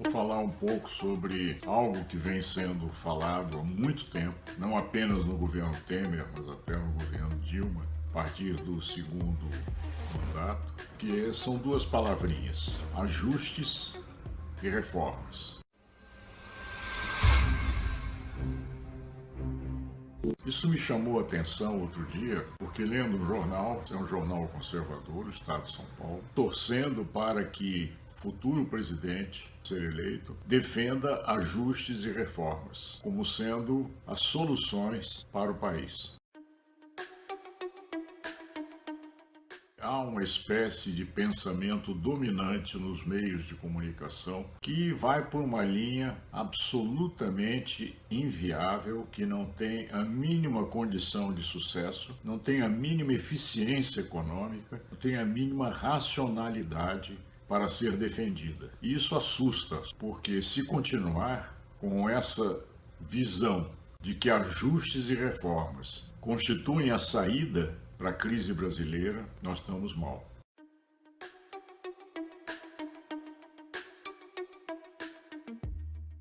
Vou falar um pouco sobre algo que vem sendo falado há muito tempo, não apenas no governo Temer, mas até no governo Dilma, a partir do segundo mandato, que são duas palavrinhas: ajustes e reformas. Isso me chamou a atenção outro dia, porque lendo um jornal, é um jornal conservador, o Estado de São Paulo, torcendo para que o futuro presidente, ser eleito, defenda ajustes e reformas como sendo as soluções para o país. Há uma espécie de pensamento dominante nos meios de comunicação que vai por uma linha absolutamente inviável, que não tem a mínima condição de sucesso, não tem a mínima eficiência econômica, não tem a mínima racionalidade para ser defendida. E isso assusta, porque se continuar com essa visão de que ajustes e reformas constituem a saída para a crise brasileira, nós estamos mal.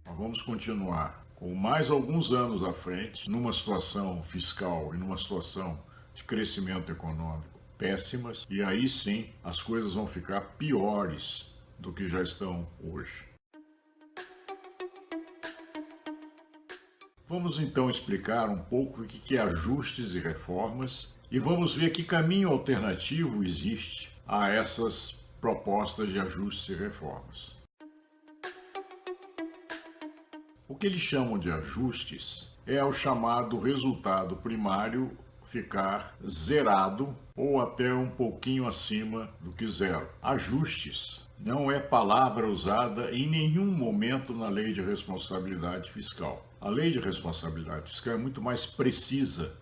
Nós vamos continuar com mais alguns anos à frente, numa situação fiscal e numa situação de crescimento econômico péssimas, e aí sim as coisas vão ficar piores do que já estão hoje. Vamos então explicar um pouco o que é ajustes e reformas e vamos ver que caminho alternativo existe a essas propostas de ajustes e reformas. O que eles chamam de ajustes é o chamado resultado primário ficar zerado ou até um pouquinho acima do que zero. Ajustes não é palavra usada em nenhum momento na Lei de Responsabilidade Fiscal. A Lei de Responsabilidade Fiscal é muito mais precisa,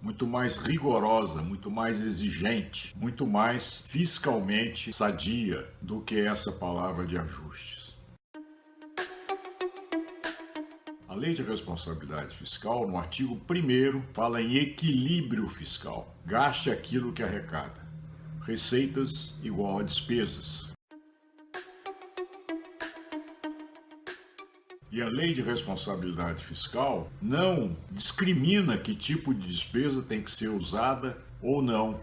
muito mais rigorosa, muito mais exigente, muito mais fiscalmente sadia do que essa palavra de ajustes. A Lei de Responsabilidade Fiscal, no artigo 1º, fala em equilíbrio fiscal. Gaste aquilo que arrecada. Receitas igual a despesas. E a Lei de Responsabilidade Fiscal não discrimina que tipo de despesa tem que ser usada ou não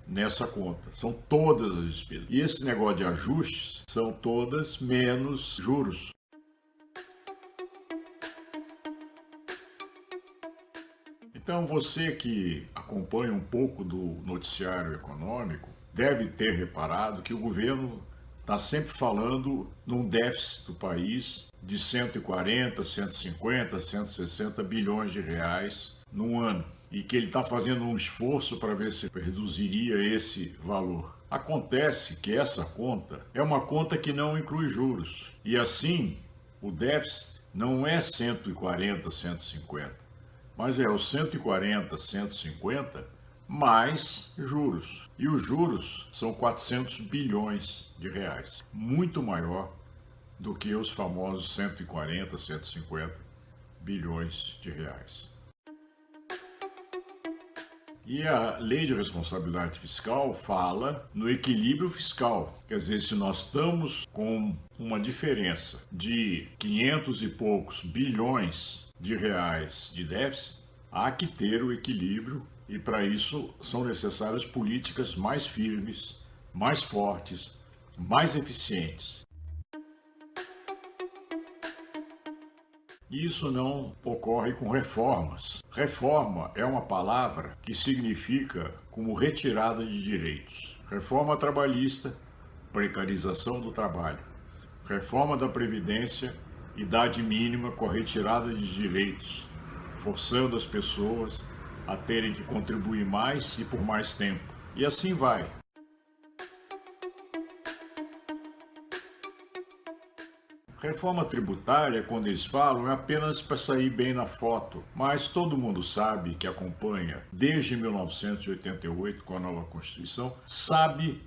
nessa conta. São todas as despesas. E esse negócio de ajustes são todas menos juros. Então você que acompanha um pouco do noticiário econômico deve ter reparado que o governo está sempre falando num déficit do país de 140, 150, 160 bilhões de reais num ano e que ele está fazendo um esforço para ver se reduziria esse valor. Acontece que essa conta é uma conta que não inclui juros e assim o déficit não é 140, 150, mas é os 140, 150 mais juros. E os juros são 400 bilhões de reais, muito maior do que os famosos 140, 150 bilhões de reais. E a Lei de Responsabilidade Fiscal fala no equilíbrio fiscal. Quer dizer, se nós estamos com uma diferença de 500 e poucos bilhões de reais de déficit, há que ter o equilíbrio e para isso são necessárias políticas mais firmes, mais fortes, mais eficientes. E isso não ocorre com reformas. Reforma é uma palavra que significa como retirada de direitos. Reforma trabalhista, precarização do trabalho. Reforma da Previdência, idade mínima com a retirada de direitos, forçando as pessoas a terem que contribuir mais e por mais tempo. E assim vai. Reforma tributária, quando eles falam, é apenas para sair bem na foto, mas todo mundo sabe que acompanha desde 1988, com a nova Constituição, sabe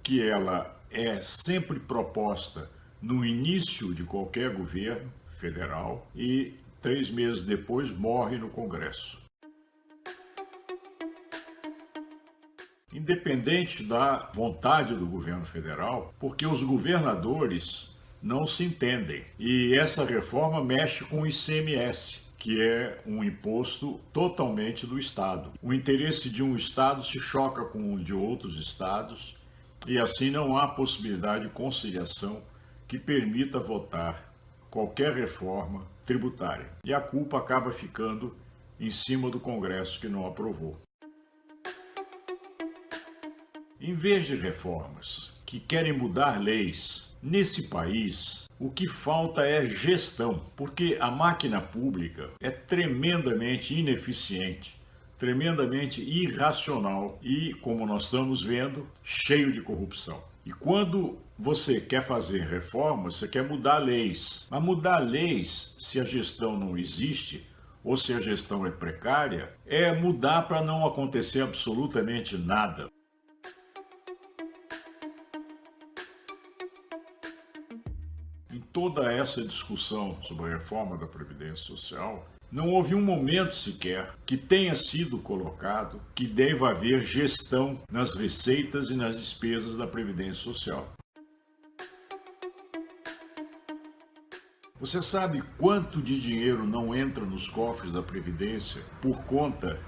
que ela é sempre proposta no início de qualquer governo federal e 3 meses depois morre no Congresso. Independente da vontade do governo federal, porque os governadores não se entendem. E essa reforma mexe com o ICMS, que é um imposto totalmente do Estado. O interesse de um Estado se choca com o de outros Estados e assim não há possibilidade de conciliação que permita votar qualquer reforma tributária. E a culpa acaba ficando em cima do Congresso que não aprovou. Em vez de reformas que querem mudar leis, nesse país o que falta é gestão, porque a máquina pública é tremendamente ineficiente, tremendamente irracional e, como nós estamos vendo, cheio de corrupção. E quando você quer fazer reformas, você quer mudar leis. Mas mudar leis, se a gestão não existe, ou se a gestão é precária, é mudar para não acontecer absolutamente nada. Em toda essa discussão sobre a reforma da Previdência Social, não houve um momento sequer que tenha sido colocado que deva haver gestão nas receitas e nas despesas da Previdência Social. Você sabe quanto de dinheiro não entra nos cofres da Previdência por conta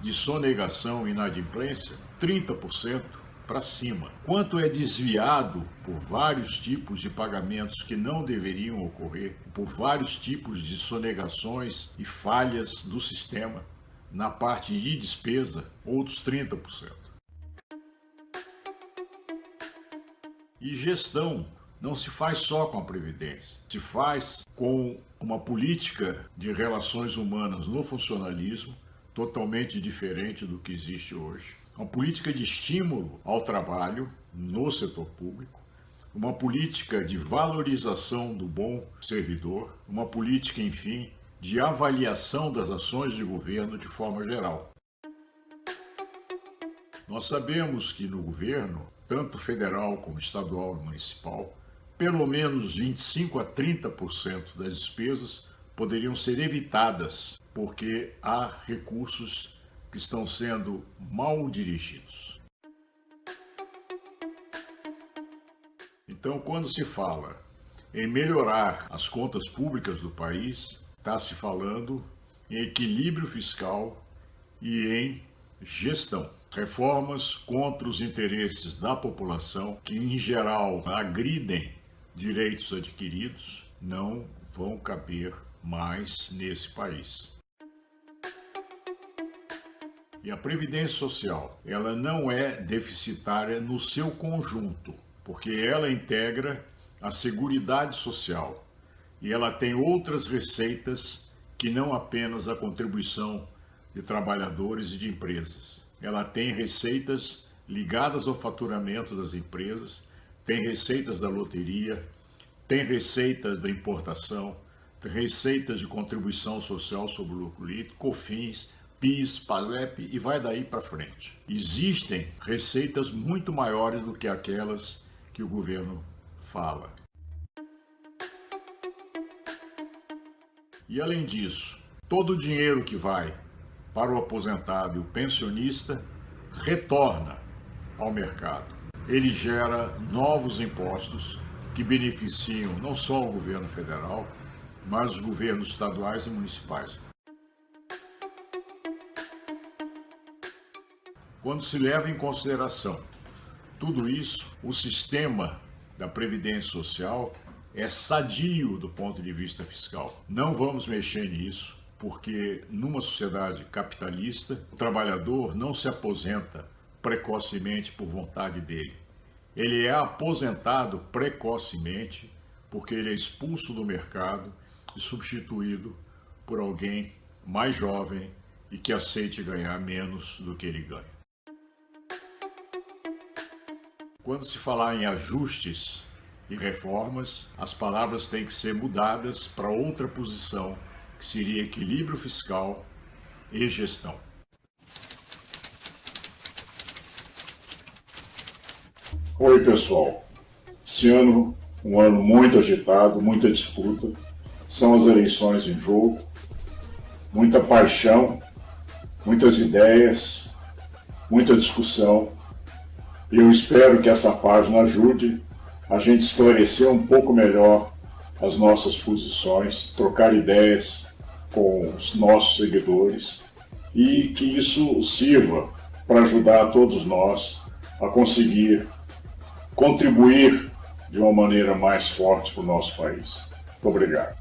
de sonegação e inadimplência? 30%. Para cima. Quanto é desviado por vários tipos de pagamentos que não deveriam ocorrer, por vários tipos de sonegações e falhas do sistema, na parte de despesa, outros 30%. E gestão não se faz só com a Previdência, se faz com uma política de relações humanas no funcionalismo totalmente diferente do que existe hoje. Uma política de estímulo ao trabalho no setor público, uma política de valorização do bom servidor, uma política, enfim, de avaliação das ações de governo de forma geral. Nós sabemos que no governo, tanto federal como estadual e municipal, pelo menos 25% a 30% das despesas poderiam ser evitadas, porque há recursos que estão sendo mal dirigidos. Então, quando se fala em melhorar as contas públicas do país, está se falando em equilíbrio fiscal e em gestão. Reformas contra os interesses da população, que em geral agridem direitos adquiridos, não vão caber mais nesse país. E a Previdência Social, ela não é deficitária no seu conjunto, porque ela integra a Seguridade Social e ela tem outras receitas que não apenas a contribuição de trabalhadores e de empresas. Ela tem receitas ligadas ao faturamento das empresas, tem receitas da loteria, tem receitas da importação, tem receitas de contribuição social sobre o lucro líquido, COFINS, PIS, PASEP e vai daí para frente. Existem receitas muito maiores do que aquelas que o governo fala. E além disso, todo o dinheiro que vai para o aposentado e o pensionista retorna ao mercado. Ele gera novos impostos que beneficiam não só o governo federal, mas os governos estaduais e municipais. Quando se leva em consideração tudo isso, o sistema da Previdência Social é sadio do ponto de vista fiscal. Não vamos mexer nisso, porque numa sociedade capitalista, o trabalhador não se aposenta precocemente por vontade dele. Ele é aposentado precocemente porque ele é expulso do mercado e substituído por alguém mais jovem e que aceite ganhar menos do que ele ganha. Quando se falar em ajustes e reformas, as palavras têm que ser mudadas para outra posição, que seria equilíbrio fiscal e gestão. Oi, pessoal. Esse ano, um ano muito agitado, muita disputa. São as eleições em jogo, muita paixão, muitas ideias, muita discussão. Eu espero que essa página ajude a gente esclarecer um pouco melhor as nossas posições, trocar ideias com os nossos seguidores e que isso sirva para ajudar todos nós a conseguir contribuir de uma maneira mais forte para o nosso país. Muito obrigado.